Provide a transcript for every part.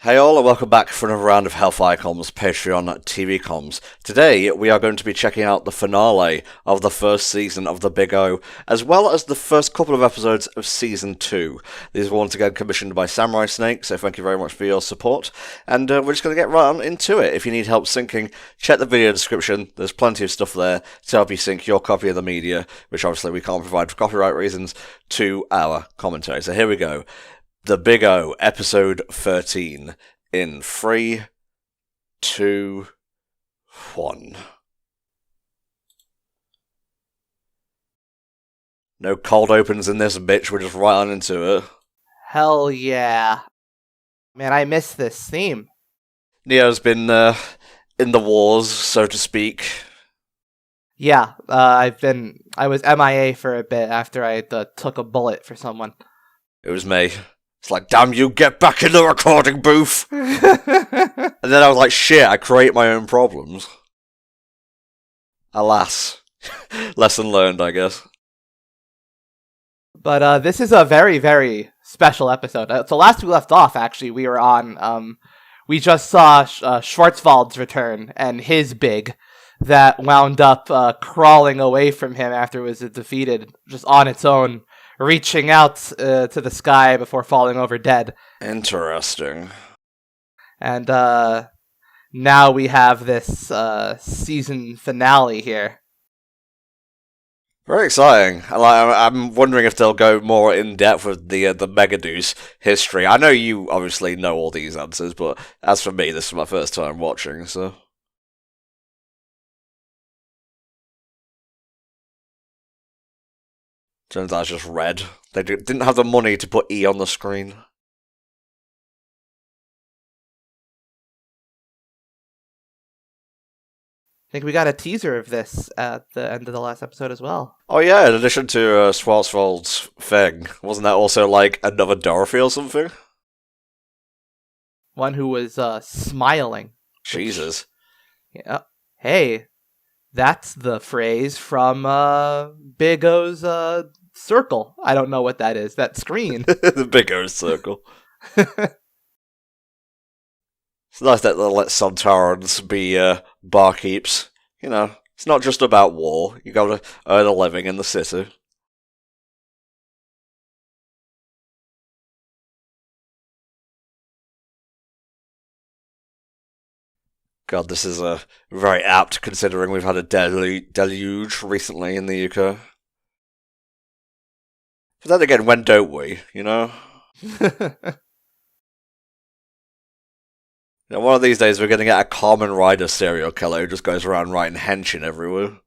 Hey all, and welcome back for another round of HellfireComms Patreon TV comms. Today we are going to be checking out the finale of the first season of The Big O, as well as the first couple of episodes of Season 2. These were once again commissioned by Samurai Snake, so thank you very much for your support. And we're just going to get right on into it. If you need help syncing, check the video description. There's plenty of stuff there to help you sync your copy of the media, which obviously we can't provide for copyright reasons, to our commentary. So here we go. The Big O, episode 13, in 3, 2, 1. No cold opens in this bitch, we're just right on into it. Hell yeah. Man, I miss this theme. Neo's been in the wars, so to speak. Yeah, I was MIA for a bit after I took a bullet for someone. It was me. It's like, damn you, get back in the recording booth! And then I was like, shit, I create my own problems. Alas. Lesson learned, I guess. But this is a very, very special episode. So last we left off, actually, we were on, we just saw Schwarzwald's return and his big that wound up crawling away from him after it was defeated just on its own, reaching out to the sky before falling over dead. Interesting. And now we have this season finale here. Very exciting. I'm wondering if they'll go more in depth with the Megadeus history. I know you obviously know all these answers, but as for me, this is my first time watching, so. Turns out it's just red. They didn't have the money to put E on the screen. I think we got a teaser of this at the end of the last episode as well. Oh yeah, in addition to Schwarzwald's thing, wasn't that also like another Dorothy or something? One who was smiling. Jesus. Yeah. Hey, that's the phrase from Big O's circle. I don't know what that is. That screen. The Big O circle. It's nice that they'll let Sontarans be barkeeps. You know, it's not just about war. You gotta earn a living in the city. God, this is very apt considering we've had a deluge recently in the UK. But then again, when don't we, you know? You know, one of these days we're going to get a common rider serial killer who just goes around writing henshin everywhere.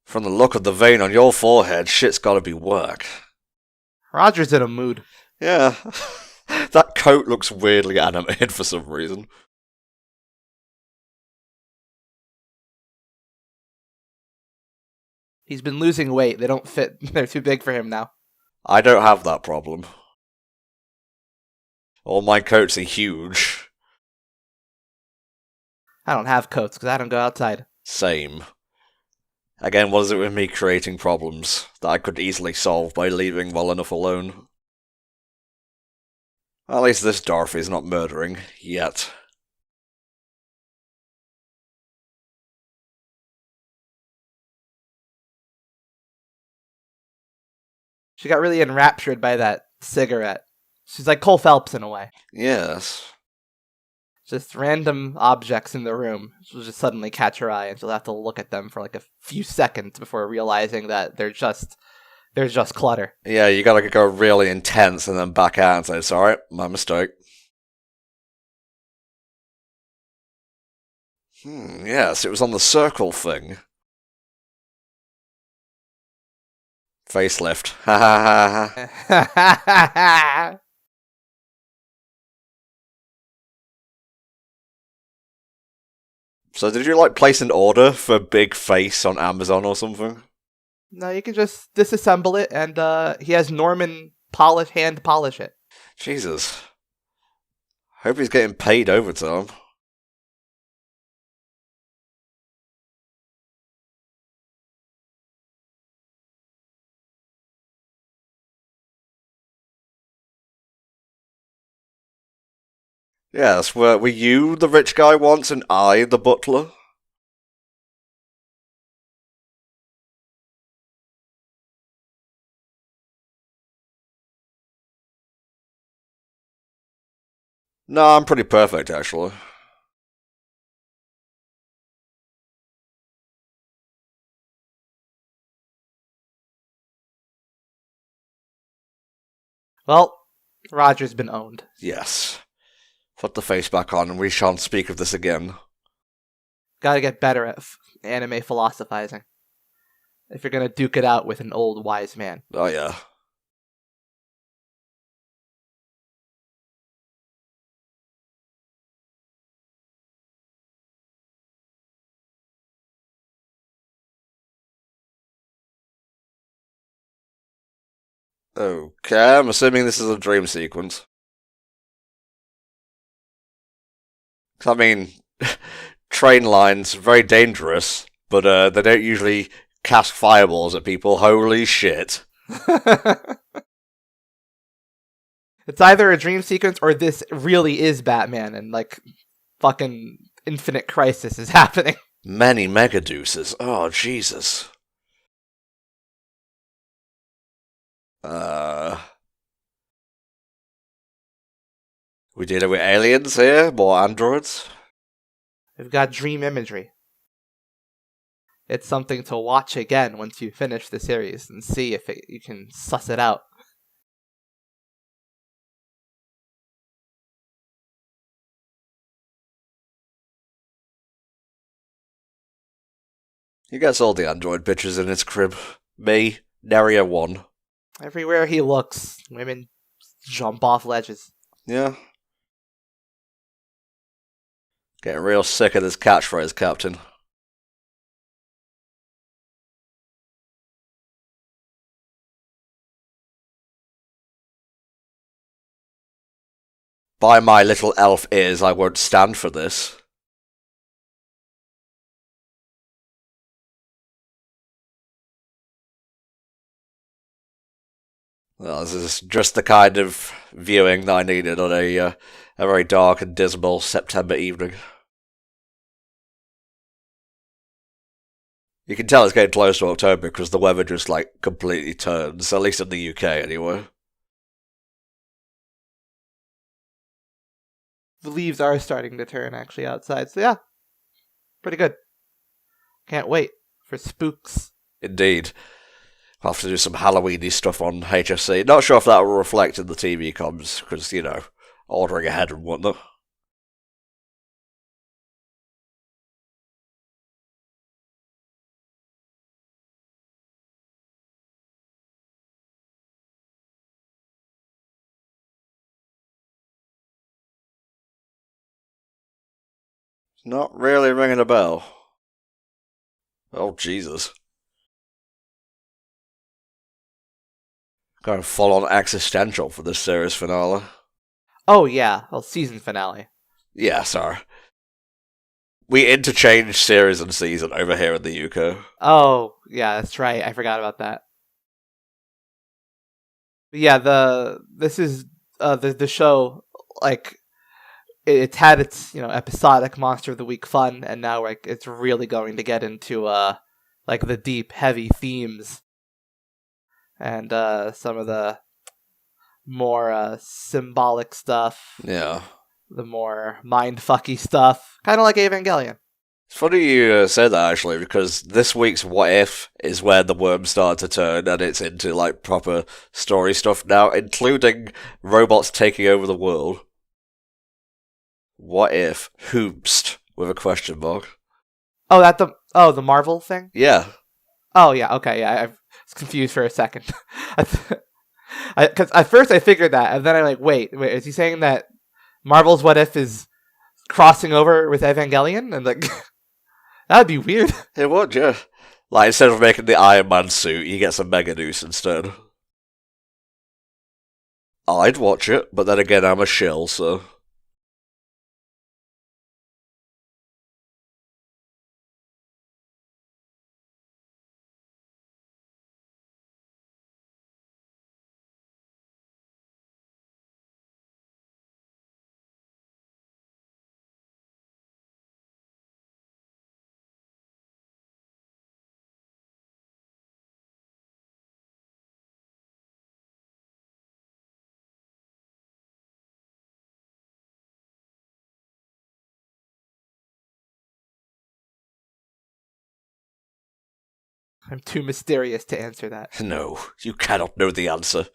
From the look of the vein on your forehead, shit's gotta be work. Roger's in a mood. Yeah. That coat looks weirdly animated for some reason. He's been losing weight. They don't fit. They're too big for him now. I don't have that problem. All my coats are huge. I don't have coats because I don't go outside. Same. Again, what is it with me creating problems that I could easily solve by leaving well enough alone? At least this Dorothy's not murdering, yet. She got really enraptured by that cigarette. She's like Cole Phelps in a way. Yes. Just random objects in the room. She'll just suddenly catch her eye and she'll have to look at them for like a few seconds before realizing that they're just clutter. Yeah, you gotta go really intense and then back out and say, it's alright, my mistake. Yes, it was on the circle thing. Facelift. Ha ha ha ha. So did you like place an order for Big Face on Amazon or something? No, you can just disassemble it and he has Norman hand polish it. Jesus. Hope he's getting paid overtime. Yes, were you the rich guy once and I the butler? No, I'm pretty perfect, actually. Well, Roger's been owned. Yes. Put the face back on and we shan't speak of this again. Gotta get better at anime philosophizing. If you're gonna duke it out with an old wise man. Oh, yeah. Okay, I'm assuming this is a dream sequence. I mean, train lines, very dangerous, but they don't usually cast fireballs at people. Holy shit. It's either a dream sequence or this really is Batman and like fucking infinite crisis is happening. Many megadeuces. Oh, Jesus. We dealing with aliens here? More androids? We've got dream imagery. It's something to watch again once you finish the series and see if you can suss it out. He gets all the android bitches in his crib. Me, Neria 1. Everywhere he looks, women jump off ledges. Yeah. Getting real sick of this catchphrase, Captain. By my little elf ears, I won't stand for this. Well, this is just the kind of viewing that I needed on a very dark and dismal September evening. You can tell it's getting close to October because the weather just, like, completely turns, at least in the UK anyway. The leaves are starting to turn actually outside, so yeah, pretty good. Can't wait for spooks. Indeed. I'll have to do some Halloweeny stuff on HSC. Not sure if that will reflect in the TV comms, because, you know, ordering ahead and whatnot. Not really ringing a bell. Oh, Jesus. Going full on existential for this series finale. Oh yeah, well, season finale. Yeah, sorry. We interchange series and season over here in the UK. Oh yeah, that's right. I forgot about that. But yeah, this is the show like it's had its episodic Monster of the Week fun, and now like it's really going to get into like the deep, heavy themes and some of the more symbolic stuff, Yeah. the more mindfucky stuff, kind of like Evangelion. It's funny you said that, actually, because this week's What If is where the worms start to turn, and it's into, like, proper story stuff now, including robots taking over the world. What if Hoopst with a question mark? Oh, the Marvel thing. Yeah. Oh yeah, okay, yeah. I was confused for a second. Because at first I figured that, and then I'm like, wait, is he saying that Marvel's What If is crossing over with Evangelion? And like, that'd be weird. It would, yeah. Like, instead of making the Iron Man suit, he gets a Mega Noose instead. I'd watch it, but then again, I'm a shill, so... I'm too mysterious to answer that. No, you cannot know the answer.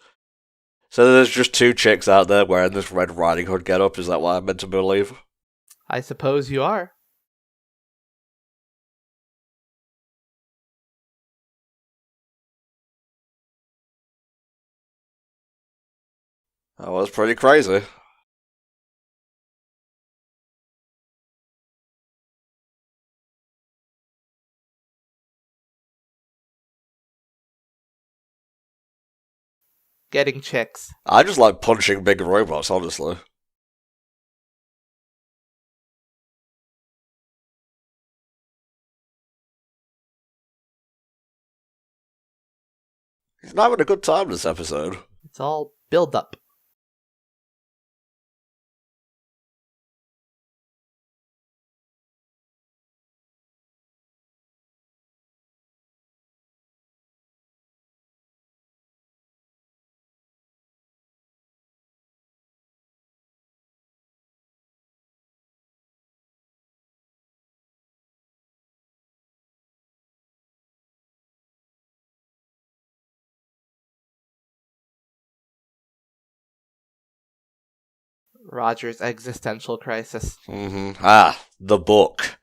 So there's just two chicks out there wearing this Red Riding Hood getup, is that what I'm meant to believe? I suppose you are. That was pretty crazy. Getting chicks. I just like punching big robots, honestly. He's not having a good time this episode. It's all build up. Roger's existential crisis. Ah, the book.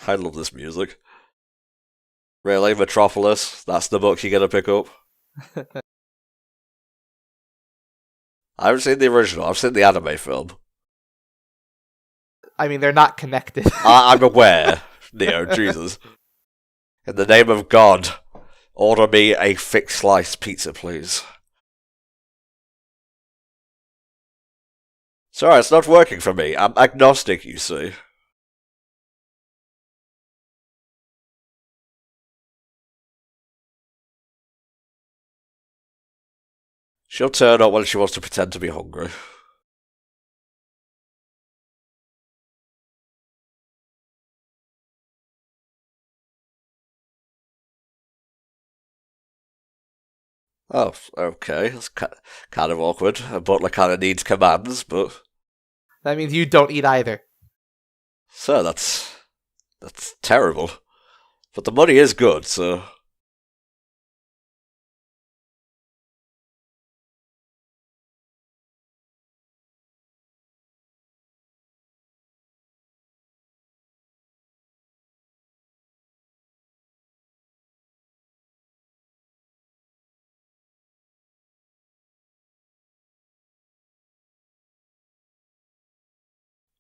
I love this music. Really, Metropolis? That's the book you're gonna pick up? I haven't seen the original, I've seen the anime film. I mean, they're not connected. I'm aware, Neo, Jesus. In the name of God, order me a thick slice pizza, please. Sorry, it's not working for me. I'm agnostic, you see. She'll turn up when she wants to pretend to be hungry. Oh, okay. That's kind of awkward. A butler kind of needs commands, but... That means you don't eat either. So, that's terrible. But the money is good, so...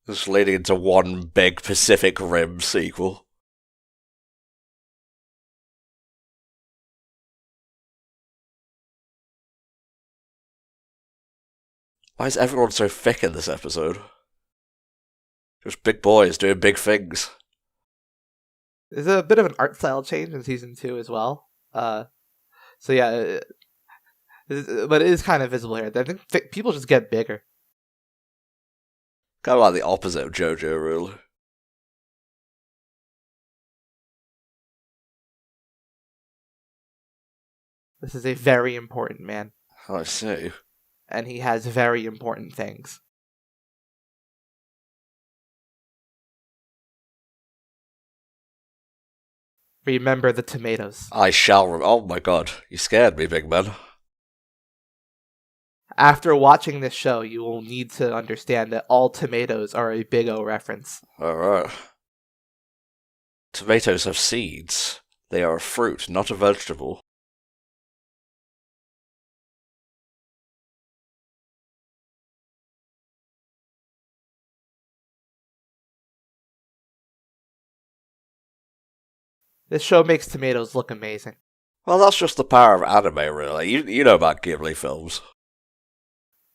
This is leading into one big Pacific Rim sequel. Why is everyone so thick in this episode? Just big boys doing big things. There's a bit of an art style change in season 2 as well. So yeah, but it is kind of visible here. I think people just get bigger. Kind of like the opposite of JoJo, really. This is a very important man. I see. And he has very important things. Remember the tomatoes. I shall. Oh my god, you scared me, big man. After watching this show, you will need to understand that all tomatoes are a Big O reference. Alright. Tomatoes have seeds. They are a fruit, not a vegetable. This show makes tomatoes look amazing. Well, that's just the power of anime, really. You know about Ghibli films.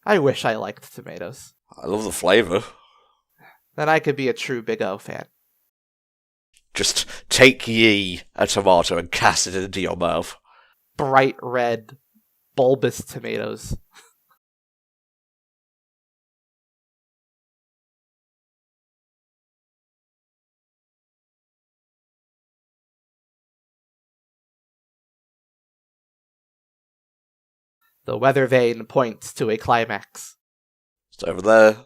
I wish I liked tomatoes. I love the flavour. Then I could be a true Big O fan. Just take ye a tomato and cast it into your mouth. Bright red, bulbous tomatoes. The weather vane points to a climax. It's over there.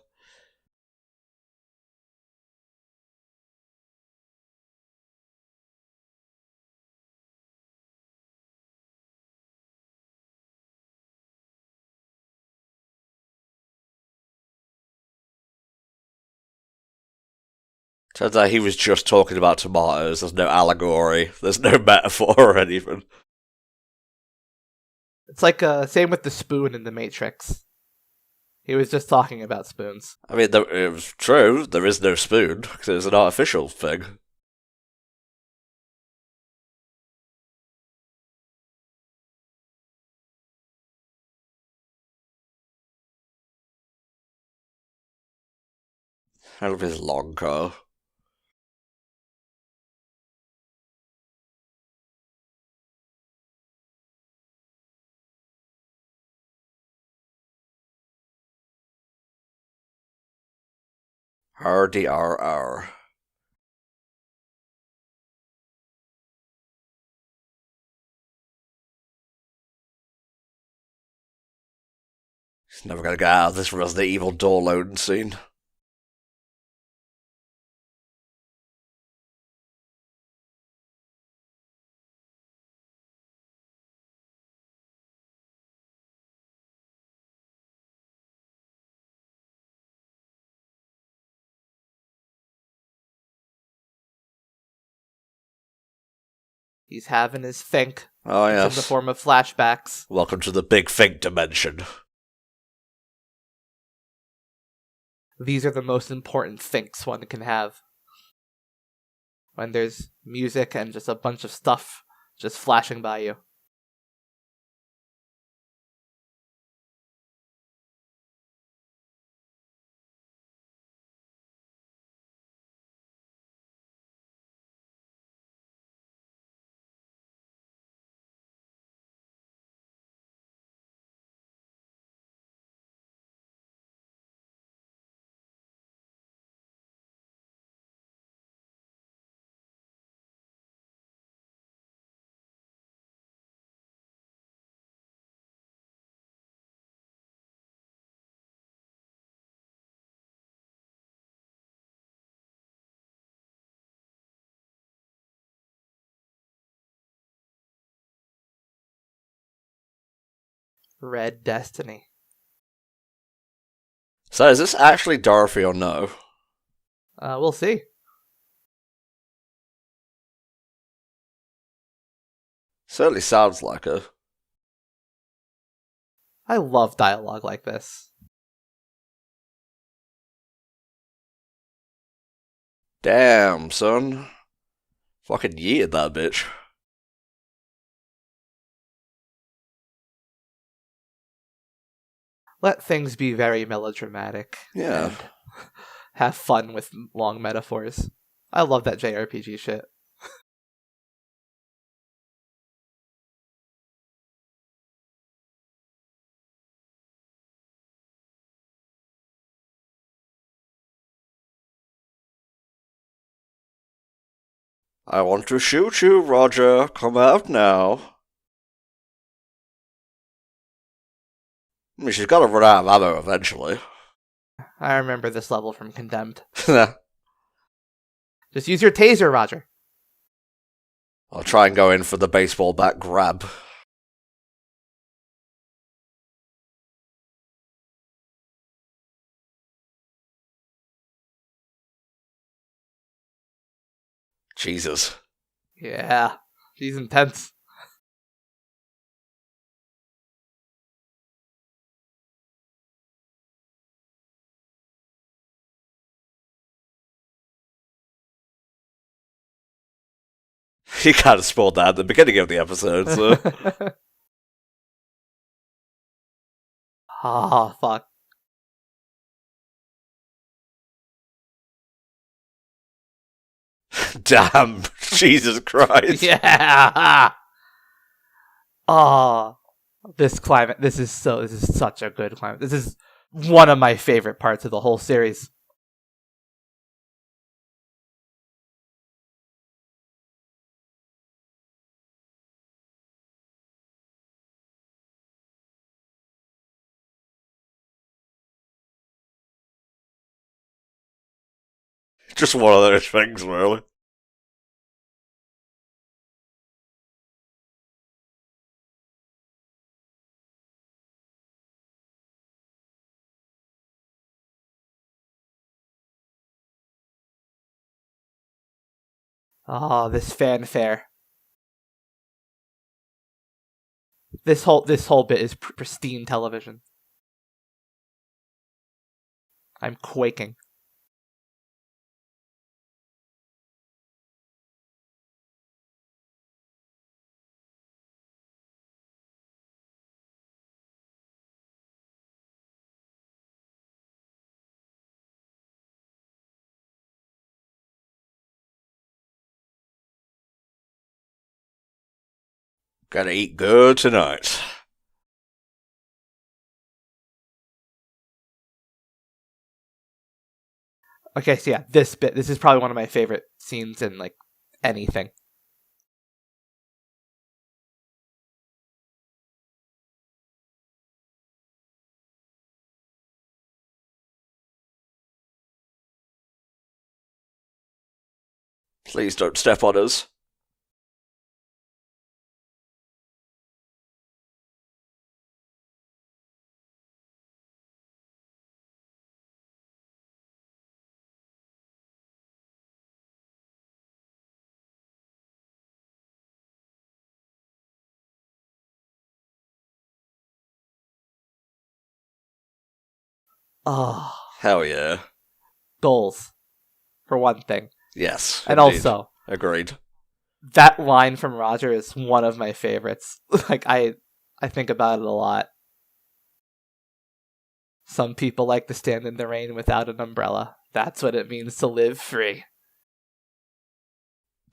Turns out he was just talking about tomatoes. There's no allegory. There's no metaphor or anything. It's like same with the spoon in the Matrix. He was just talking about spoons. I mean, it was true. There is no spoon because it's an artificial thing. I love his long car. RDRR. He's never gonna get out of this Resident Evil door loading scene. He's having his think. Oh, It's yes. in the form of flashbacks. Welcome to the big think dimension. These are the most important thinks one can have. When there's music and just a bunch of stuff just flashing by you. Red Destiny. So, is this actually Dorothy or no? We'll see. Certainly sounds like her. I love dialogue like this. Damn, son. Fucking yeeted that bitch. Let things be very melodramatic. Yeah. And have fun with long metaphors. I love that JRPG shit. I want to shoot you, Roger. Come out now. I mean, she's gotta run out of ammo eventually. I remember this level from Condemned. Just use your taser, Roger. I'll try and go in for the baseball bat grab. Jesus. Yeah, she's intense. You kind of spoiled that at the beginning of the episode, so. Oh, fuck. Damn. Jesus Christ. Yeah. Oh, this climate. This is such a good climate. This is one of my favorite parts of the whole series. Just one of those things, really. Oh, this fanfare. This whole bit is pristine television. I'm quaking. Gonna eat good tonight. Okay, so yeah, this is probably one of my favorite scenes in, like, anything. Please don't step on us. Oh, Hell yeah. goals, for one thing. Yes, And indeed. also, Agreed. that line from Roger is one of my favorites. Like, I think about it a lot. Some people like to stand in the rain without an umbrella. That's what it means to live free.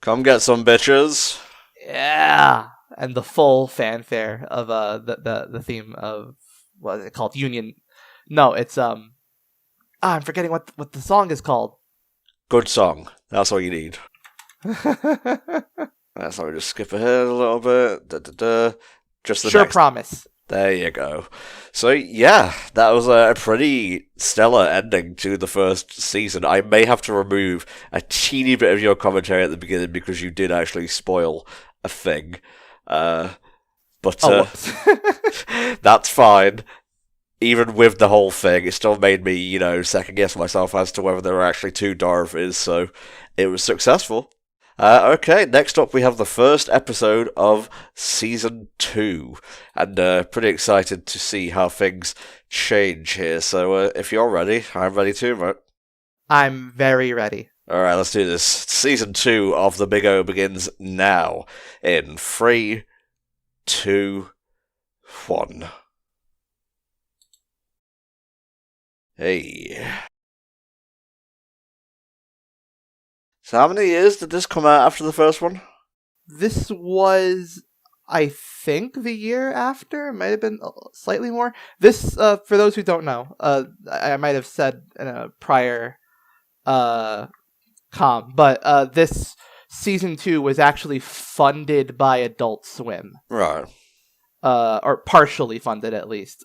Come get some bitches. Yeah, and the full fanfare of the theme of, what is it called? Union. No, it's I'm forgetting what the song is called. Good song. That's all you need. Let's just skip ahead a little bit. Just the Sure next. Promise. There you go. So yeah, that was a pretty stellar ending to the first season. I may have to remove a teeny bit of your commentary at the beginning because you did actually spoil a thing. But that's fine. Even with the whole thing, it still made me, second guess myself as to whether there were actually two Dorothy's, so it was successful. Okay, next up we have the first episode of Season 2, and pretty excited to see how things change here, so if you're ready, I'm ready too, mate. I'm very ready. Alright, let's do this. Season 2 of The Big O begins now, in 3, 2, 1. Hey. So how many years did this come out after the first one? This was, I think, the year after. It might have been slightly more. This, for those who don't know, I might have said in a prior com, but this Season 2 was actually funded by Adult Swim. Right. Or partially funded, at least.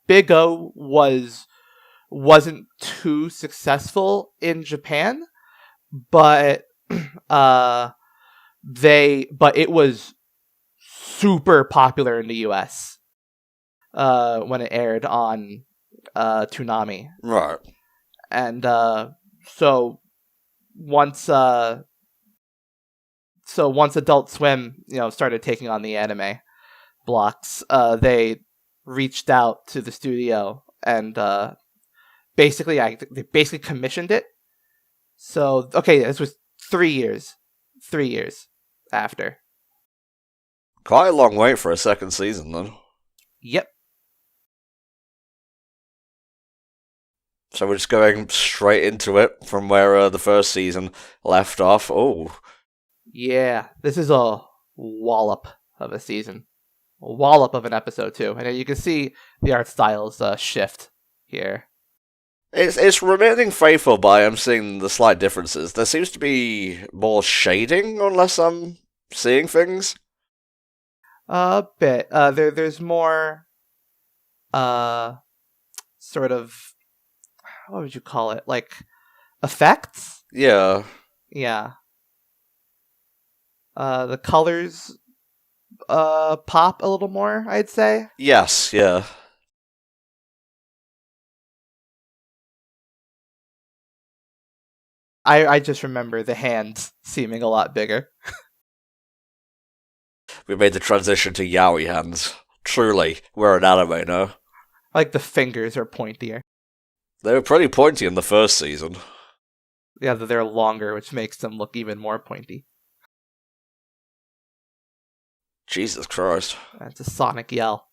Big O wasn't too successful in Japan, but it was super popular in the US when it aired on Toonami. Right. And so once Adult Swim, started taking on the anime blocks, they reached out to the studio and basically commissioned it. So, okay, this was 3 years. 3 years after. Quite a long wait for a second season, then. Yep. So we're just going straight into it from where the first season left off. Oh. Yeah, this is a wallop of a season. A wallop of an episode, too. And you can see the art styles shift here. It's remaining faithful, but I'm seeing the slight differences. There seems to be more shading, unless I'm seeing things. A bit. There's more, sort of, what would you call it? Like, effects? Yeah. Yeah. The colors, pop a little more, I'd say. Yes, yeah. I just remember the hands seeming a lot bigger. We made the transition to yaoi hands. Truly, we're an anime now. Like the fingers are pointier. They were pretty pointy in the first season. Yeah, they're longer, which makes them look even more pointy. Jesus Christ. That's a sonic yell.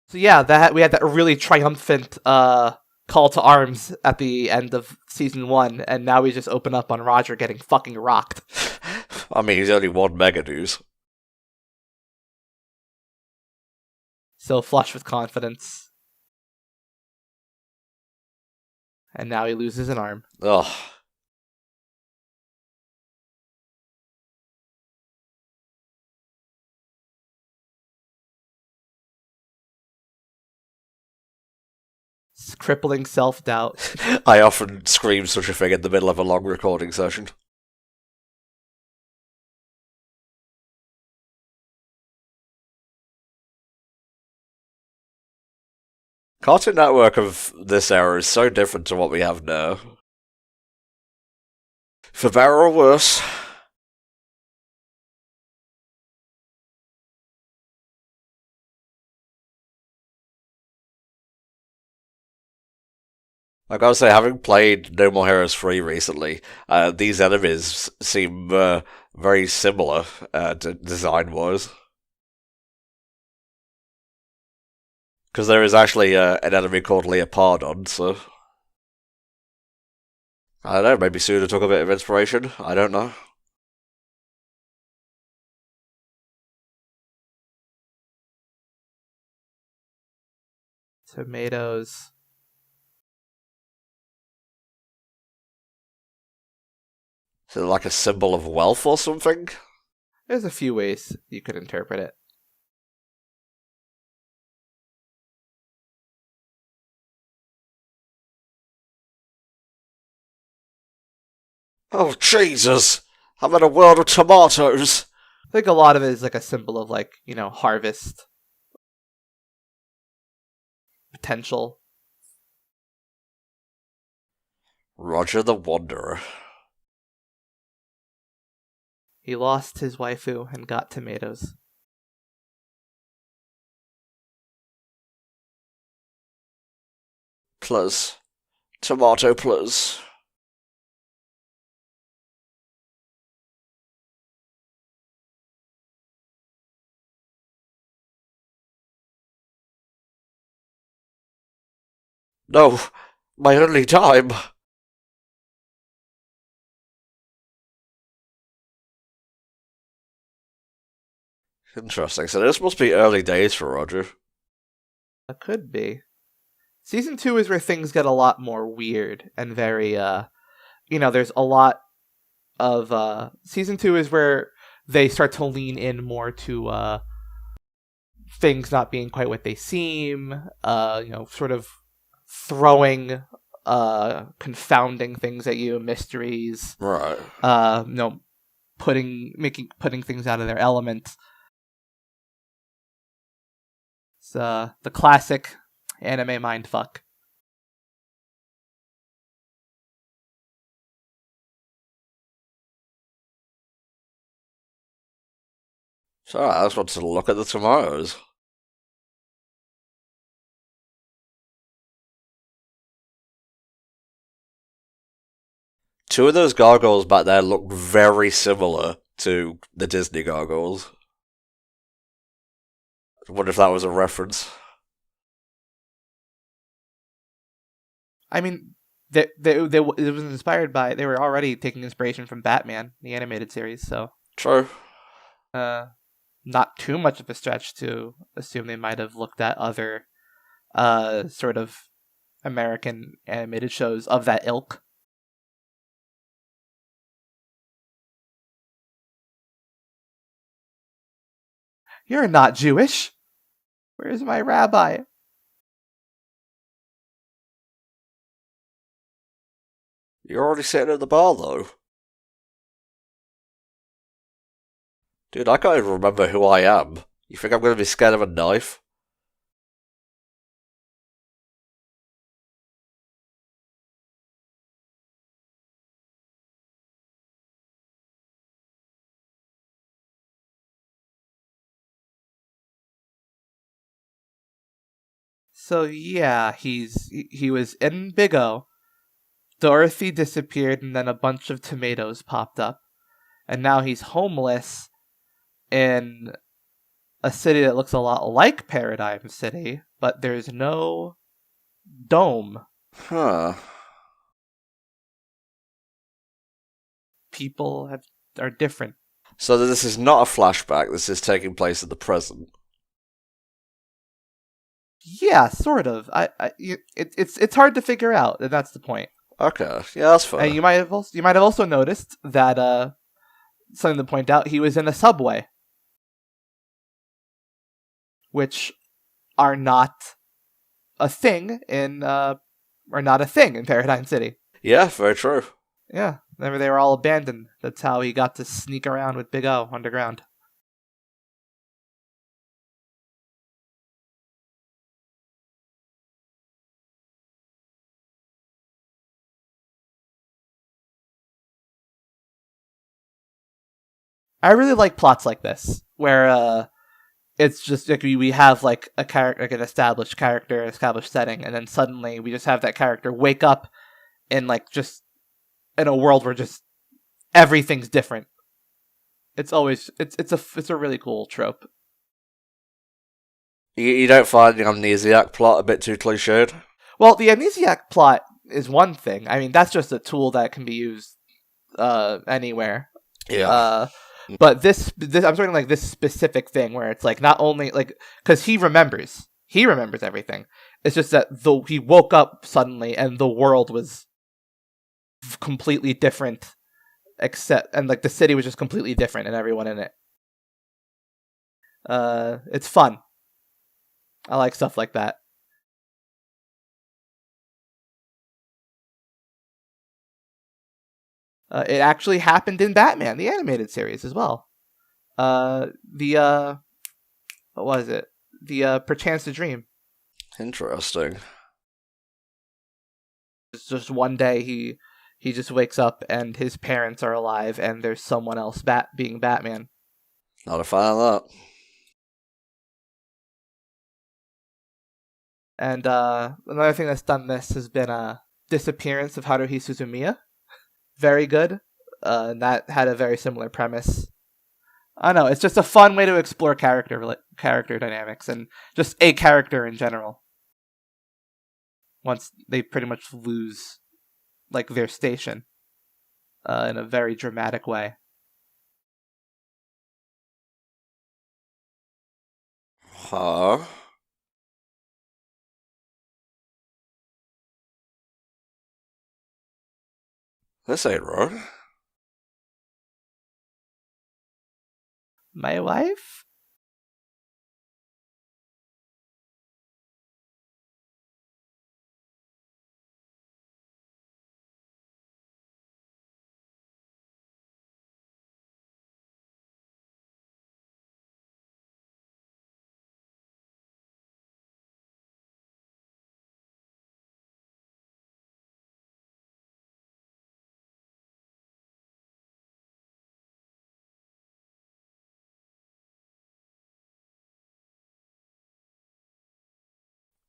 So yeah, we had that really triumphant call to arms at the end of season 1, and now we just open up on Roger getting fucking rocked. I mean, he's only one Mega News. So flush with confidence. And now he loses an arm. Ugh. It's crippling self-doubt. I often scream such a thing in the middle of a long recording session. Cartoon Network of this era is so different to what we have now. For better or worse. I gotta say, having played No More Heroes 3 recently, these enemies seem very similar design-wise. Because there is actually an enemy called Leopardon, so... I don't know, maybe Suda took a bit of inspiration, I don't know. Tomatoes. Is it like a symbol of wealth or something? There's a few ways you could interpret it. Oh, Jesus! I'm in a world of tomatoes! I think a lot of it is like a symbol of, like, you know, harvest. Potential. Roger the Wanderer. He lost his waifu and got tomatoes. Plus. Tomato plus. No, my only time. Interesting, so this must be early days for Roger. It could be. Season 2 is where things get a lot more weird and very, you know, there's a lot of, Season 2 is where they start to lean in more to, things not being quite what they seem, you know, sort of throwing, confounding things at you, mysteries. Right. You know, putting things out of their element. It's, the classic anime mindfuck. So I just want to look at the tomatoes. Two of those gargoyles back there look very similar to the Disney gargoyles. I wonder if that was a reference. I mean, it was inspired by, they were already taking inspiration from Batman, the animated series, so. True. Not too much of a stretch to assume they might have looked at other, sort of American animated shows of that ilk. You're not Jewish. Where's my rabbi? You're already sitting at the bar, though. Dude, I can't even remember who I am. You think I'm going to be scared of a knife? So yeah, he was in Big O. Dorothy disappeared, and then a bunch of tomatoes popped up, and now he's homeless in a city that looks a lot like Paradigm City, but there's no dome. Huh. People are different. So this is not a flashback, this is taking place at the present. Yeah, sort of. It's hard to figure out, and that's the point. Okay, yeah, that's fair. And you might have also noticed that something to point out, he was in a subway, which are not a thing in Paradigm City. Yeah, very true. Yeah, remember they were all abandoned. That's how he got to sneak around with Big O underground. I really like plots like this, where it's just like we have like a character, like an established character, established setting, and then suddenly we just have that character wake up in like just in a world where just everything's different. It's a really cool trope. You don't find the amnesiac plot a bit too cliched? Well, the amnesiac plot is one thing. I mean, that's just a tool that can be used anywhere. Yeah. But this I'm talking like this specific thing where it's like not only like because he remembers everything. It's just that he woke up suddenly and the world was completely different, and like the city was just completely different and everyone in it. It's fun. I like stuff like that. It actually happened in Batman, the animated series, as well. What was it? The Perchance to Dream. Interesting. It's just one day he just wakes up and his parents are alive and there's someone else being Batman. Not a fan of that. And another thing that's done this has been Disappearance of Haruhi Suzumiya. Very good. And that had a very similar premise. I don't know, it's just a fun way to explore character dynamics and just a character in general. Once they pretty much lose like their station in a very dramatic way. Huh? This ain't right. My wife?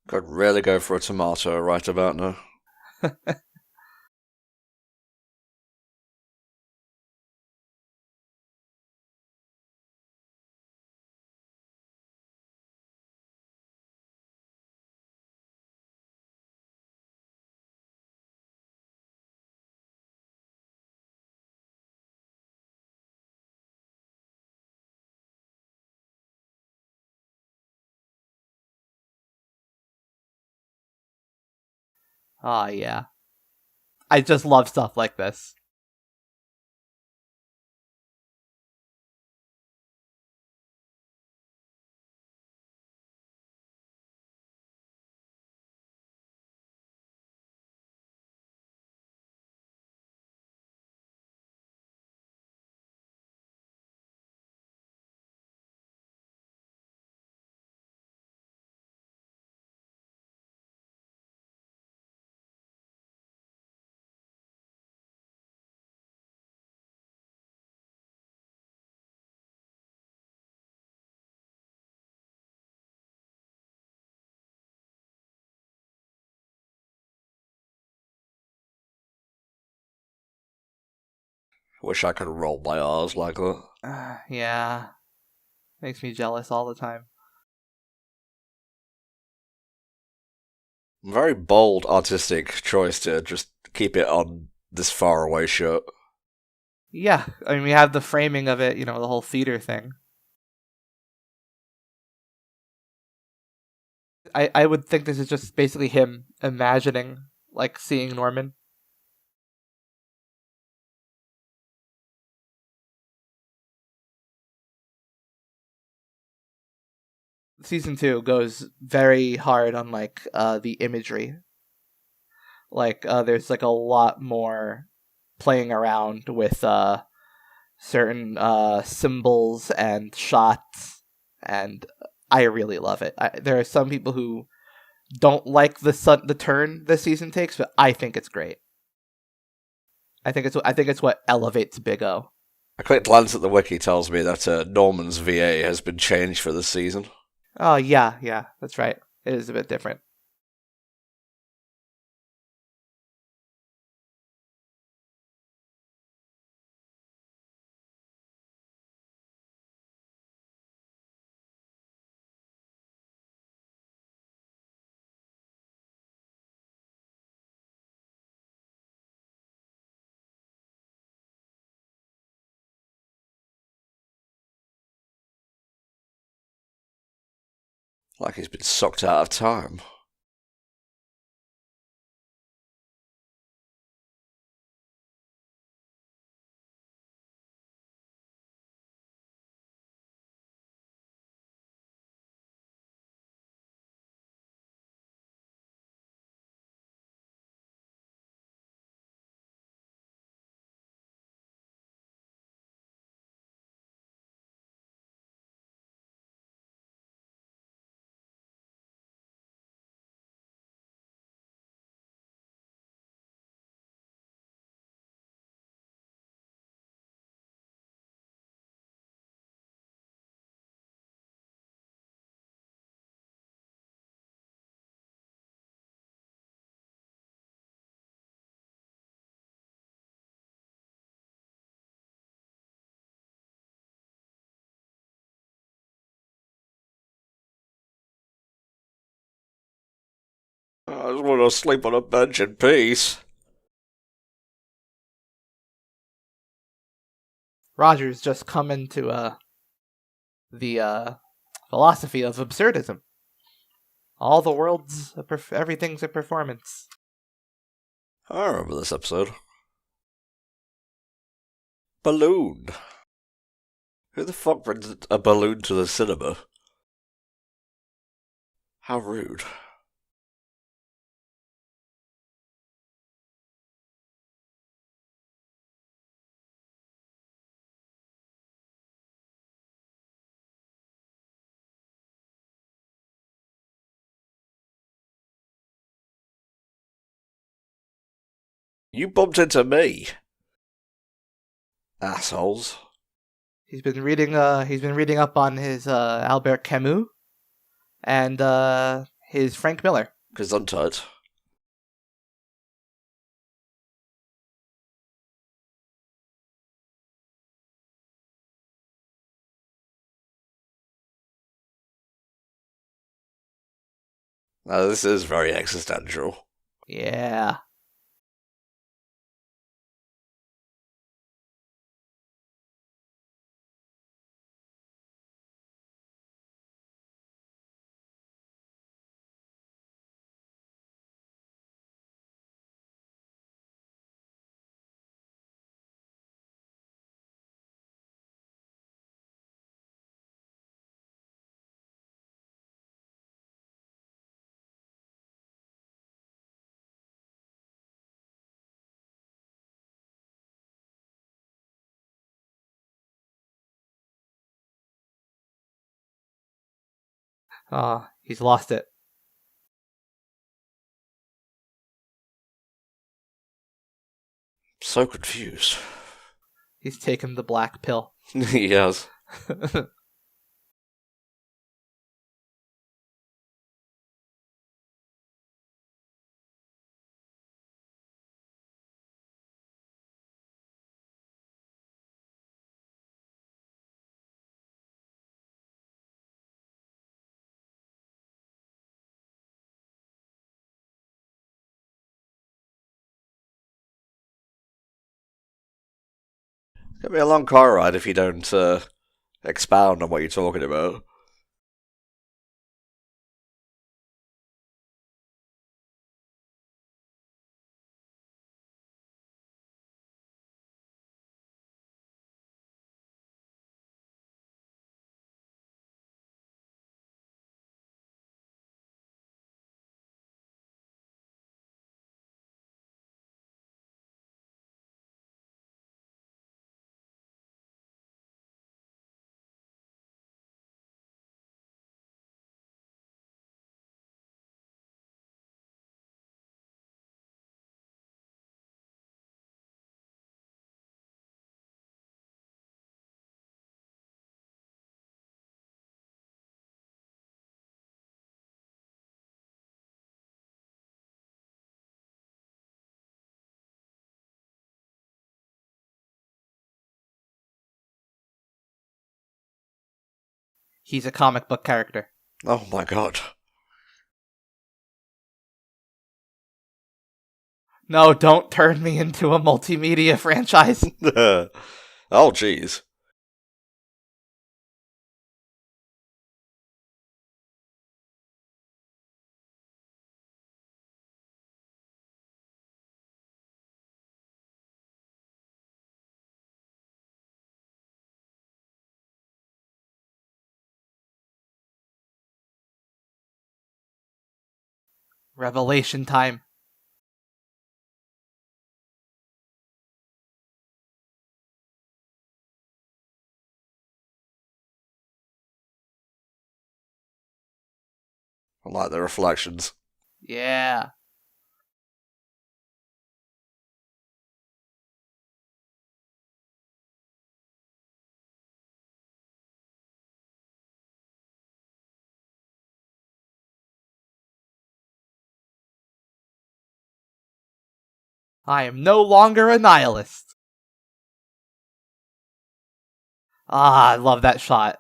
Could really go for a tomato right about now. Ah, yeah. I just love stuff like this. Wish I could roll my R's like that. Yeah. Makes me jealous all the time. Very bold artistic choice to just keep it on this far away shot. Yeah, I mean, we have the framing of it, the whole theater thing. I would think this is just basically him imagining, like, seeing Norman. Season 2 goes very hard on, like, the imagery. Like, there's, like, a lot more playing around with, certain, symbols and shots, and I really love it. There are some people who don't like the turn this season takes, but I think it's great. I think it's what elevates Big O. A quick glance at the wiki tells me that Norman's VA has been changed for this season. Oh yeah, that's right. It is a bit different. Like he's been sucked out of time. I just want to sleep on a bench in peace. Roger's just come into the philosophy of absurdism. All the world's everything's a performance. I remember this episode. Balloon. Who the fuck brings a balloon to the cinema? How rude. You bumped into me. Assholes. He's been reading up on his Albert Camus and his Frank Miller. Gesundheit. Now this is very existential. Yeah. He's lost it. So confused. He's taken the black pill. He has. It'll be a long car ride if you don't expound on what you're talking about. He's a comic book character. Oh my god. No, don't turn me into a multimedia franchise. Oh jeez. Revelation time. I like the reflections. Yeah. I am no longer a nihilist. Ah, I love that shot.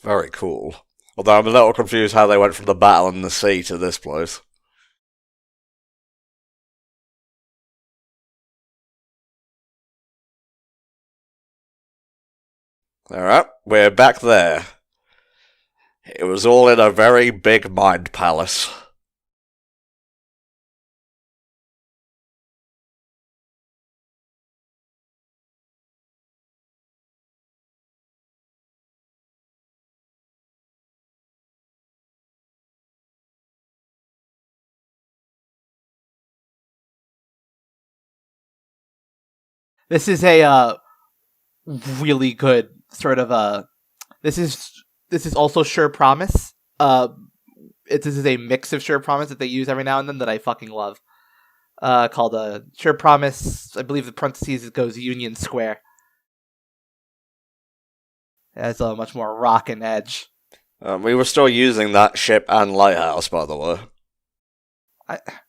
Very cool. Although I'm a little confused how they went from the battle in the sea to this place. Alright, we're back there. It was all in a very big mind palace. This is a really good sort of this is also Sure Promise. This is a mix of Sure Promise that they use every now and then that I fucking love. Called Sure Promise. I believe the parentheses goes Union Square. It has a much more rockin' edge. We were still using that ship and lighthouse, by the way.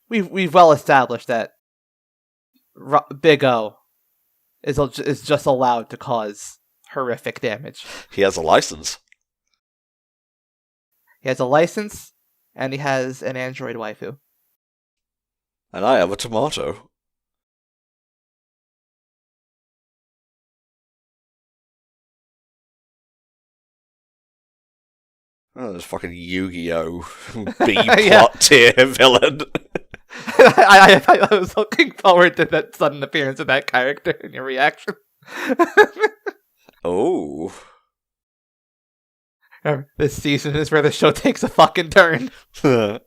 We've well established that Big O is just allowed to cause horrific damage. He has a license. He has a license, and he has an android waifu. And I have a tomato. Oh, this fucking Yu-Gi-Oh! B-plot tier villain. I was looking forward to that sudden appearance of that character and your reaction. Oh. This season is where the show takes a fucking turn. Well,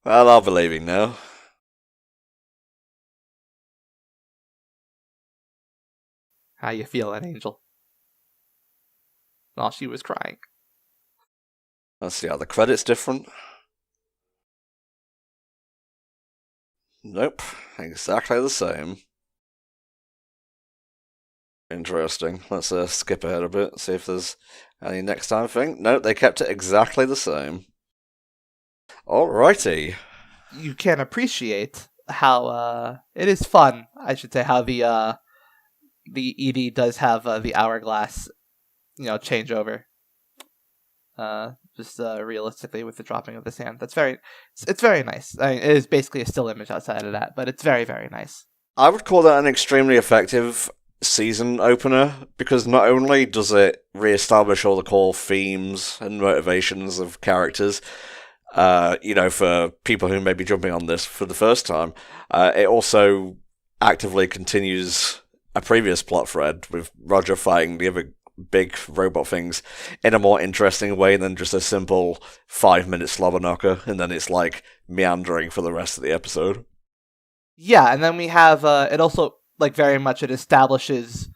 I'll be leaving now. How you feeling, Angel? Oh, she was crying. Let's see, are the credits different? Nope, exactly the same. Interesting. Let's skip ahead a bit, see if there's any next time thing. Nope, they kept it exactly the same. Alrighty. You can appreciate how it is fun, I should say, how the ED does have the hourglass, changeover. just realistically with the dropping of his hand. It's very nice. I mean, it is basically a still image outside of that, but it's very, very nice. I would call that an extremely effective season opener, because not only does it re-establish all the core themes and motivations of characters, for people who may be jumping on this for the first time, it also actively continues a previous plot thread with Roger fighting the other big robot things in a more interesting way than just a simple 5-minute slobber knocker, and then it's like meandering for the rest of the episode. Yeah, and then we have it also very much it establishes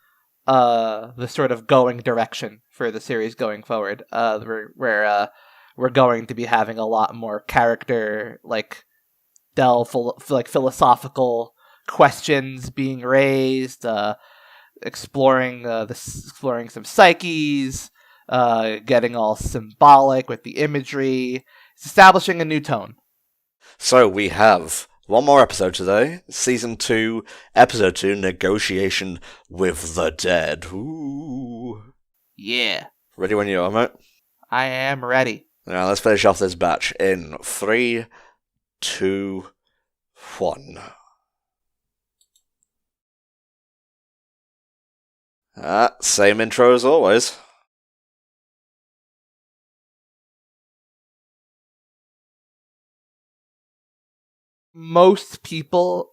the sort of going direction for the series going forward. Where we're going to be having a lot more character philosophical questions being raised, exploring some psyches, getting all symbolic with the imagery. It's establishing a new tone. So we have one more episode today, Season 2, Episode 2, Negotiation with the Dead. Ooh. Yeah. Ready when you are, mate? I am ready. Now let's finish off this batch in 3, 2, 1. Same intro as always. Most people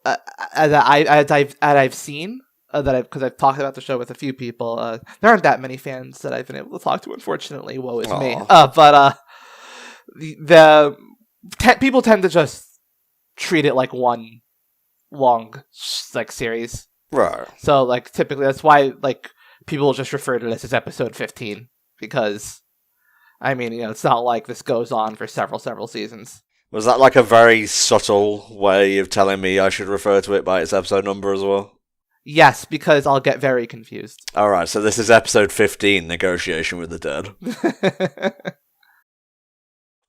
as I've seen because I've talked about the show with a few people, there aren't that many fans that I've been able to talk to, unfortunately. Woe is me. But people tend to just treat it like one long series. Right. So typically that's why people just refer to this as episode 15, because I mean, it's not like this goes on for several seasons. Was that a very subtle way of telling me I should refer to it by its episode number as well? Yes, because I'll get very confused. Alright, so this is episode 15, Negotiation with the Dead.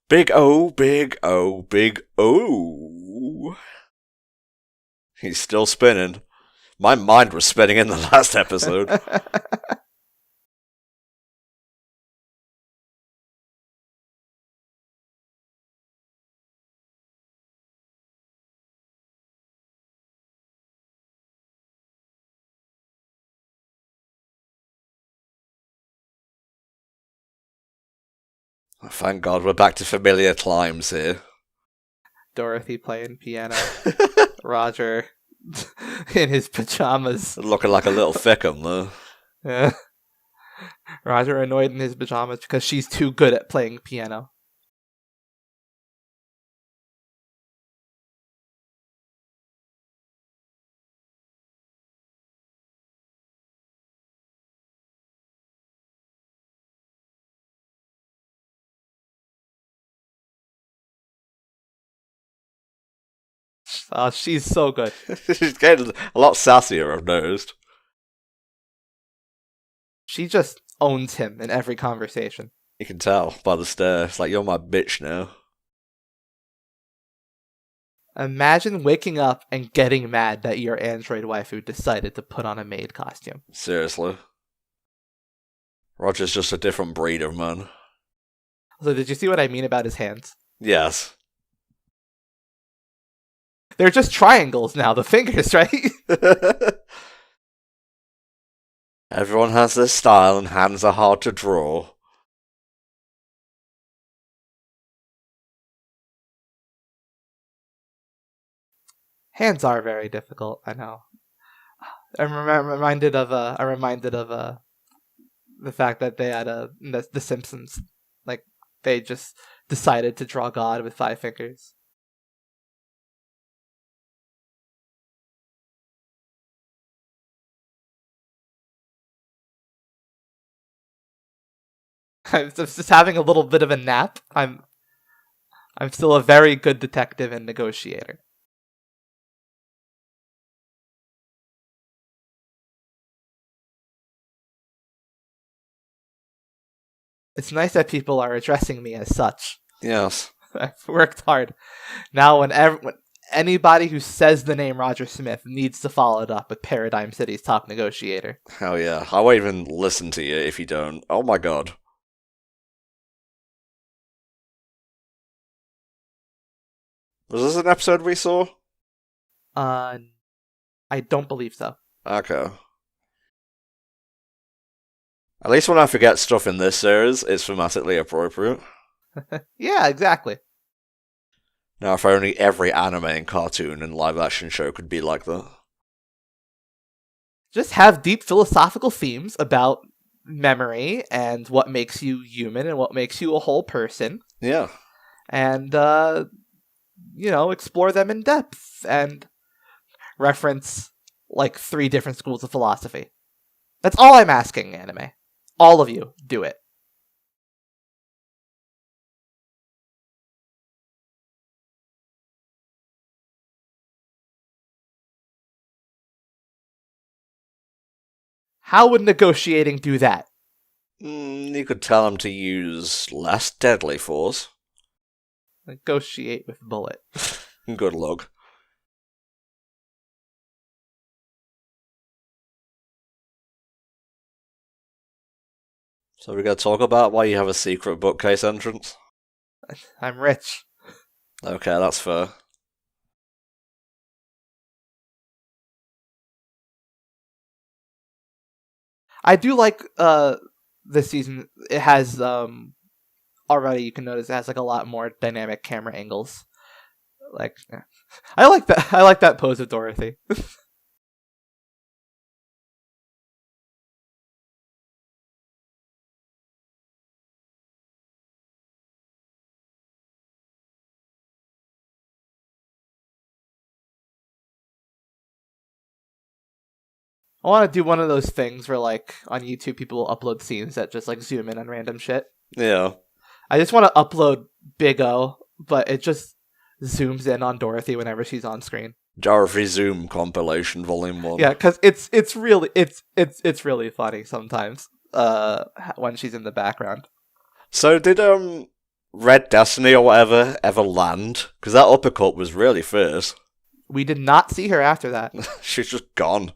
Big O, big O, big O. He's still spinning. My mind was spinning in the last episode. Thank God we're back to familiar climes here. Dorothy playing piano. Roger in his pajamas. Looking like a little thickum, though. Yeah. Roger annoyed in his pajamas because she's too good at playing piano. Oh, she's so good. She's getting a lot sassier, I've noticed. She just owns him in every conversation. You can tell by the stare. It's like, you're my bitch now. Imagine waking up and getting mad that your android waifu decided to put on a maid costume. Seriously. Roger's just a different breed of man. So did you see what I mean about his hands? Yes. They're just triangles now, the fingers, right? Everyone has their style and hands are hard to draw. Hands are very difficult, I know. I'm reminded of the fact that they had the Simpsons, they just decided to draw God with 5 fingers. I'm just having a little bit of a nap. I'm still a very good detective and negotiator. It's nice that people are addressing me as such. Yes. I've worked hard. Now, when anybody who says the name Roger Smith needs to follow it up with Paradigm City's top negotiator. Hell yeah. I won't even listen to you if you don't. Oh my god. Was this an episode we saw? I don't believe so. Okay. At least when I forget stuff in this series, it's thematically appropriate. Yeah, exactly. Now, if only every anime and cartoon and live-action show could be like that. Just have deep philosophical themes about memory and what makes you human and what makes you a whole person. Yeah. And, explore them in depth and reference, 3 different schools of philosophy. That's all I'm asking, anime. All of you, do it. How would negotiating do that? You could tell him to use less deadly force. Negotiate with bullet. Good luck. So we're going to talk about why you have a secret bookcase entrance? I'm rich. Okay, that's fair. I do like this season. It has already, you can notice it has a lot more dynamic camera angles. I like that. I like that pose of Dorothy. I want to do one of those things where, on YouTube, people will upload scenes that just, zoom in on random shit. Yeah. I just want to upload Big O, but it just zooms in on Dorothy whenever she's on screen. Dorothy Zoom compilation, volume 1. Yeah, because it's really funny sometimes when she's in the background. So did Red Destiny or whatever ever land? Because that uppercut was really fierce. We did not see her after that. She's just gone.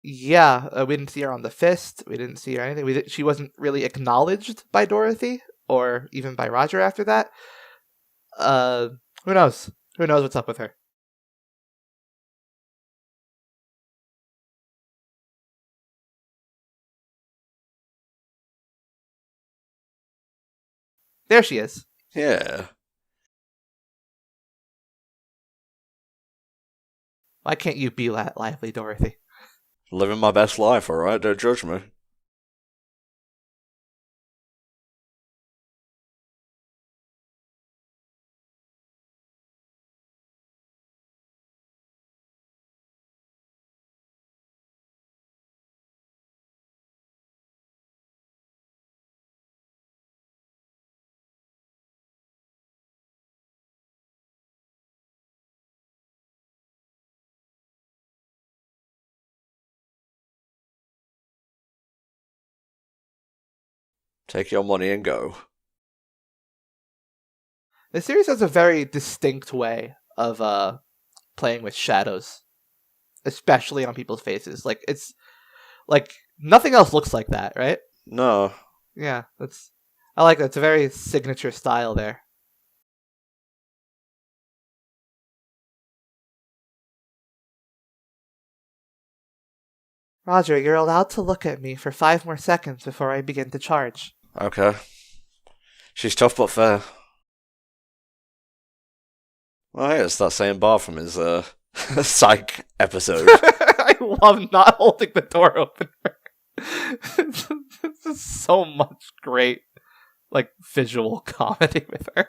Yeah, we didn't see her on the fist. We didn't see her anything. She wasn't really acknowledged by Dorothy or even by Roger after that. Who knows? Who knows what's up with her? There she is. Yeah. Why can't you be that lively, Dorothy? Living my best life, alright? Don't judge me. Take your money and go. The series has a very distinct way of playing with shadows, especially on people's faces. It's nothing else looks like that, right? No. Yeah, I like that. It's a very signature style there. Roger, you're allowed to look at me for 5 more seconds before I begin to charge. Okay. She's tough but fair. Oh, hey, it's that same bar from his Psych episode. I love not holding the door open. This is so much great, visual comedy with her.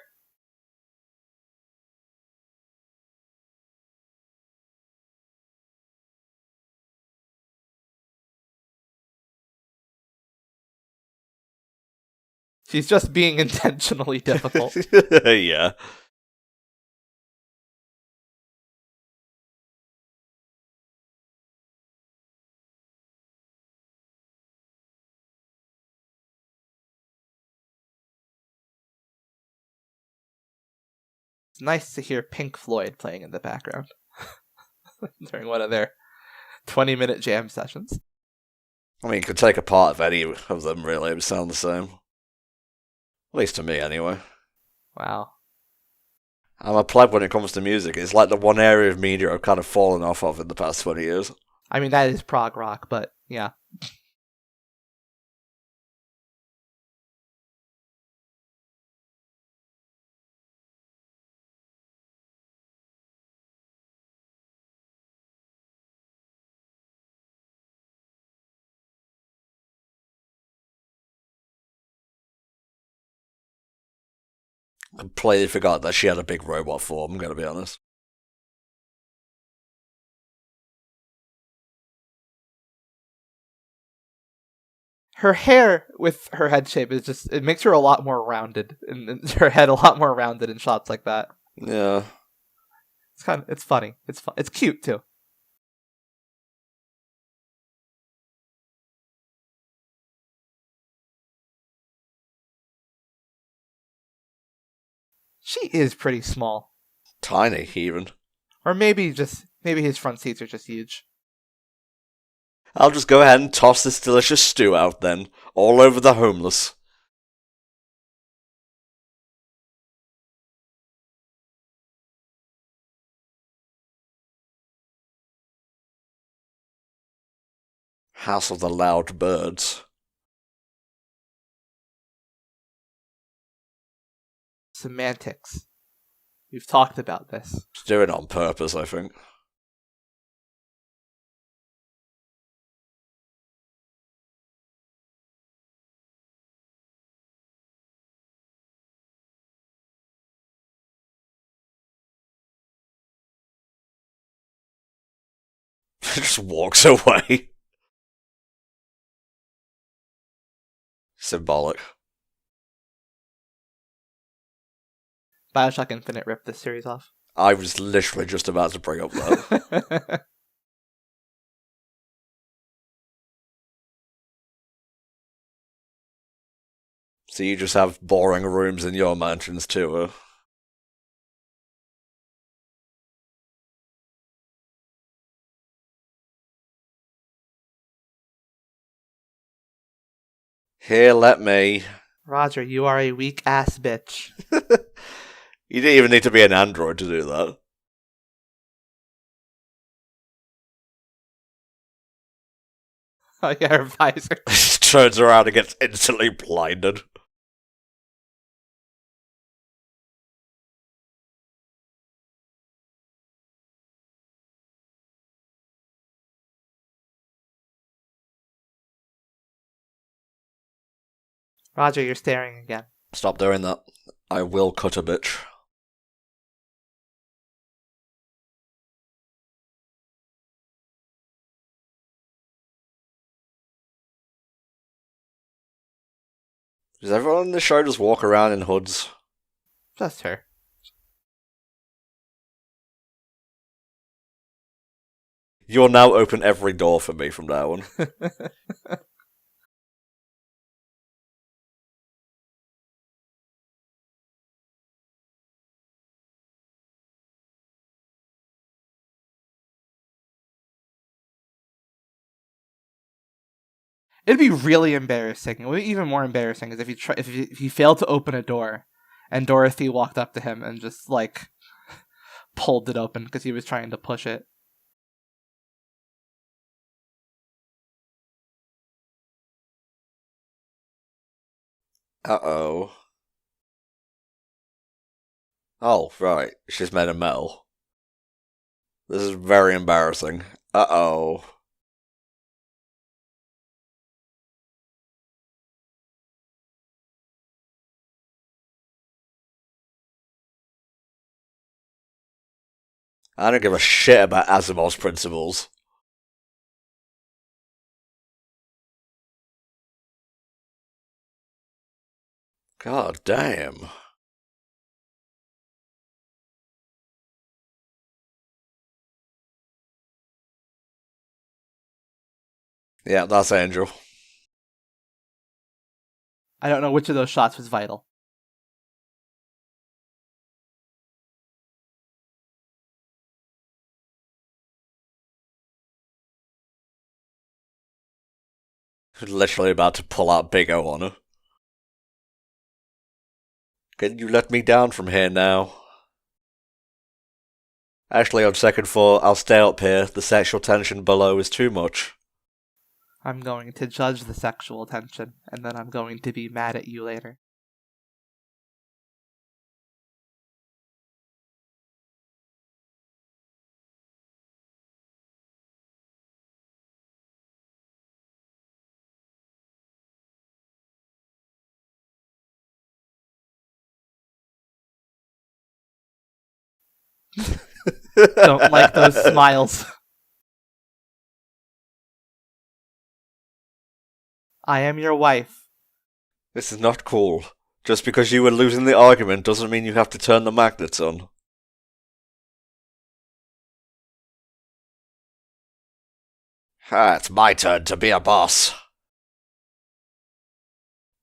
She's just being intentionally difficult. Yeah. It's nice to hear Pink Floyd playing in the background during one of their 20-minute jam sessions. I mean, you could take a part of any of them, really. It would sound the same. At least to me, anyway. Wow. I'm a pleb when it comes to music. It's like the one area of media I've kind of fallen off of in the past 20 years. I mean, that is prog rock, but yeah. Completely forgot that she had a big robot form, I'm gonna be honest. Her hair with her head shape is just, it makes her a lot more rounded, and her head a lot more rounded in shots like that. Yeah. It's funny. It's cute too. She is pretty small. Tiny, even. Or maybe his front seats are just huge. I'll just go ahead and toss this delicious stew out then, all over the homeless. House of the Loud Birds. Semantics. We've talked about this. Just do it on purpose, I think. Just walks away. Symbolic. Bioshock Infinite ripped this series off. I was literally just about to bring up that. So you just have boring rooms in your mansions too, Here, let me. Roger, you are a weak ass bitch. You didn't even need to be an android to do that. Oh yeah, her visor. She turns around and gets instantly blinded. Roger, you're staring again. Stop doing that. I will cut a bitch. Does everyone in the show just walk around in hoods? Just her. You'll now open every door for me from now on. It'd be really embarrassing. It would be even more embarrassing is if he failed to open a door, and Dorothy walked up to him and just like pulled it open because he was trying to push it. Uh-oh. Oh, right. She's made of metal. This is very embarrassing. Uh-oh. I don't give a shit about Asimov's principles. God damn. Yeah, that's Angel. I don't know which of those shots was vital. Literally about to pull out Big O on her. Can you let me down from here now? Actually, on second thought, I'll stay up here. The sexual tension below is too much. I'm going to judge the sexual tension, and then I'm going to be mad at you later. Don't like those smiles. I am your wife. This is not cool. Just because you were losing the argument doesn't mean you have to turn the magnets on. It's my turn to be a boss.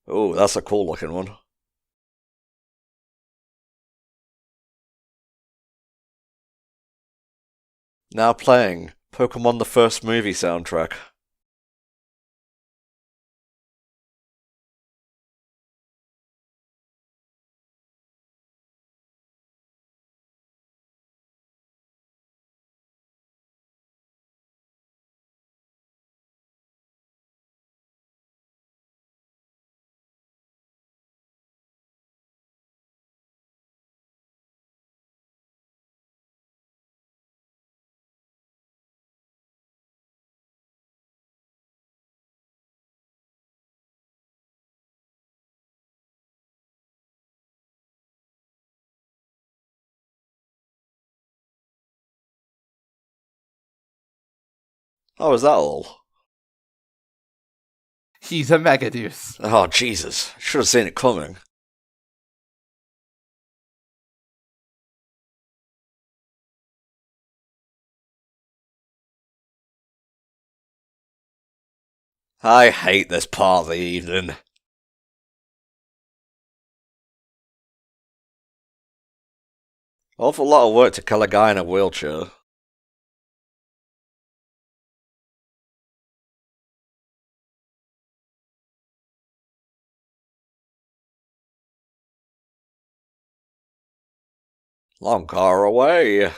Oh, that's a cool looking one. Now playing Pokemon the First Movie soundtrack. Oh, is that all? He's a Megaduce. Oh, Jesus. Should have seen it coming. I hate this part of the evening. Awful lot of work to kill a guy in a wheelchair. Long car away.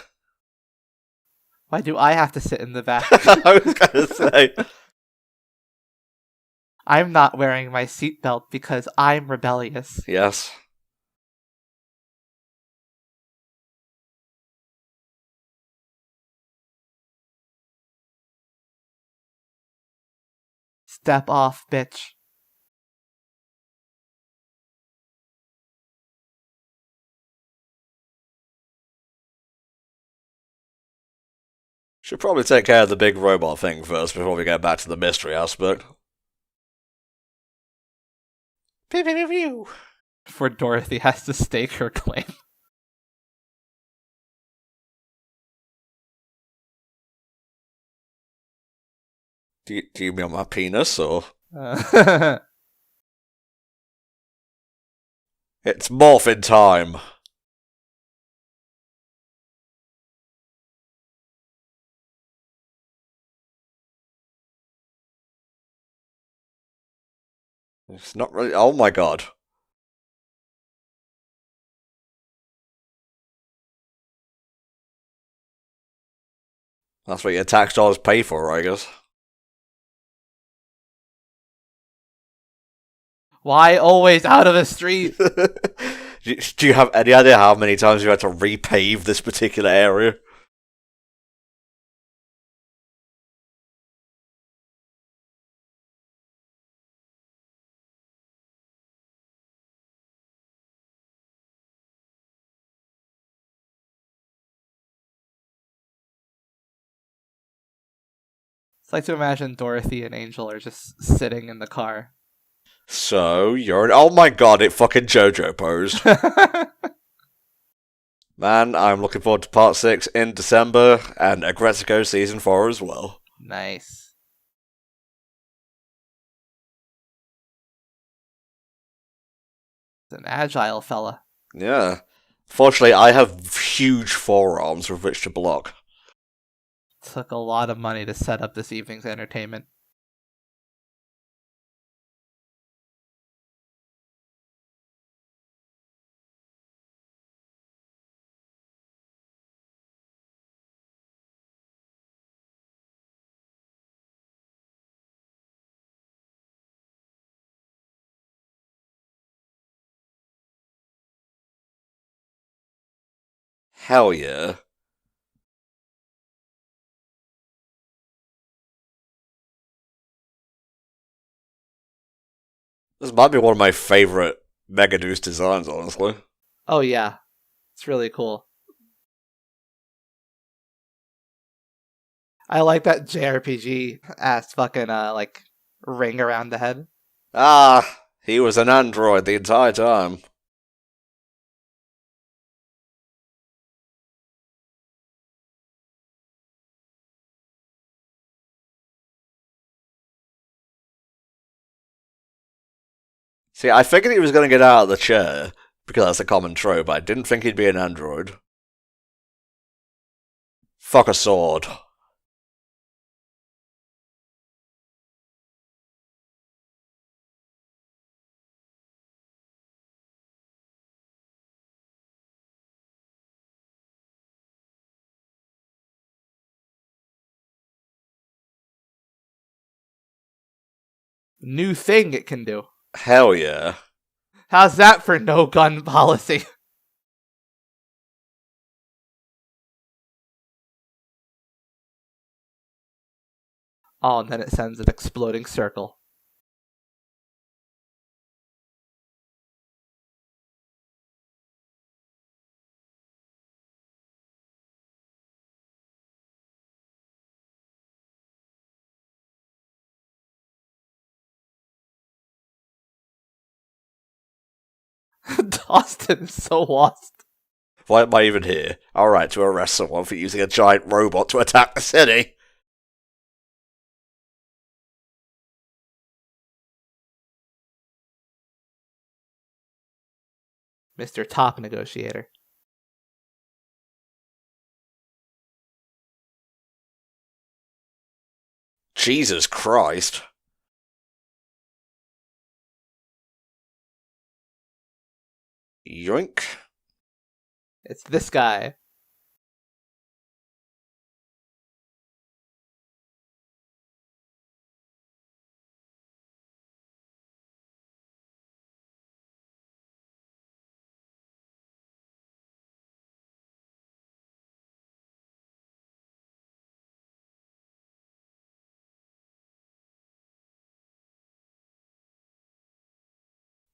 Why do I have to sit in the back? I was gonna say. I'm not wearing my seatbelt because I'm rebellious. Yes. Step off, bitch. Should probably take care of the big robot thing first before we get back to the mystery aspect. Pew pew pew pew. For Dorothy has to stake her claim. Do you mean my penis, or? It's morphin' time. It's not really. Oh my god. That's what your tax dollars pay for, I guess. Why always out of the street? Do you have any idea how many times you had to repave this particular area? It's like to imagine Dorothy and Angel are just sitting in the car. So, you're an. Oh my god, it fucking JoJo posed. Man, I'm looking forward to part 6 in December, and Agretsuko Season 4 as well. Nice. An agile fella. Yeah. Fortunately, I have huge forearms with which to block. Took a lot of money to set up this evening's entertainment. Hell yeah. This might be one of my favourite Mega Deuce designs, honestly. Oh yeah, it's really cool. I like that JRPG ass fucking like ring around the head. Ah, he was an android the entire time. See, I figured he was going to get out of the chair, because that's a common trope. I didn't think he'd be an android. Fuck a sword. New thing it can do. Hell yeah. How's that for no gun policy? Oh, and then it sends an exploding circle. Austin is so lost. Why am I even here? Alright, to arrest someone for using a giant robot to attack the city. Mr. Top Negotiator. Jesus Christ. Yoink. It's this guy.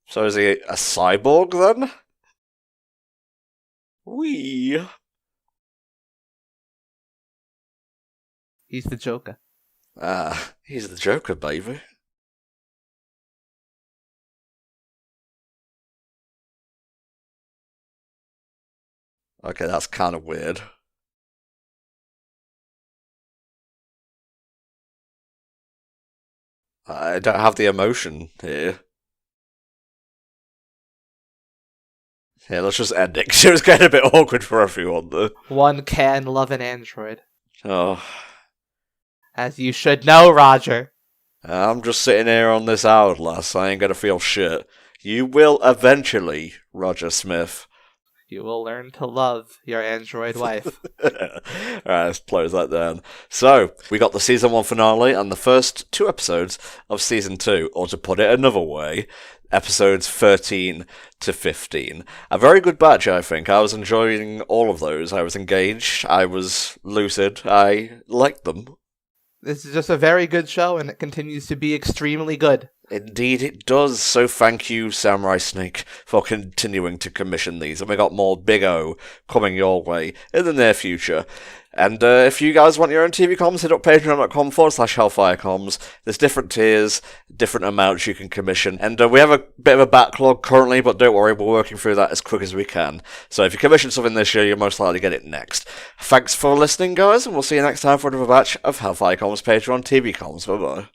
So is he a cyborg then? Wee. He's the Joker. Ah, he's the Joker, baby. Okay, that's kind of weird. I don't have the emotion here. Yeah, let's just end it, 'cause it was getting a bit awkward for everyone, though. One can love an android. Oh. As you should know, Roger. I'm just sitting here on this hourglass, I ain't gonna feel shit. You will eventually, Roger Smith. You will learn to love your android wife. Alright, let's close that down. So, we got the season 1 finale and the first 2 episodes of season 2, or to put it another way, episodes 13 to 15. A very good batch, I think. I was enjoying all of those. I was engaged, I was lucid, I liked them. This is just a very good show, and it continues to be extremely good. Indeed it does, so thank you, Samurai Snake, for continuing to commission these, and we got more Big O coming your way in the near future. And if you guys want your own TV comms, hit up patreon.com/HellfireComms. There's different tiers, different amounts you can commission, and we have a bit of a backlog currently, but don't worry, we're working through that as quick as we can. So if you commission something this year, you'll most likely get it next. Thanks for listening, guys, and we'll see you next time for another batch of HellfireComms Patreon TV comms. Bye-bye.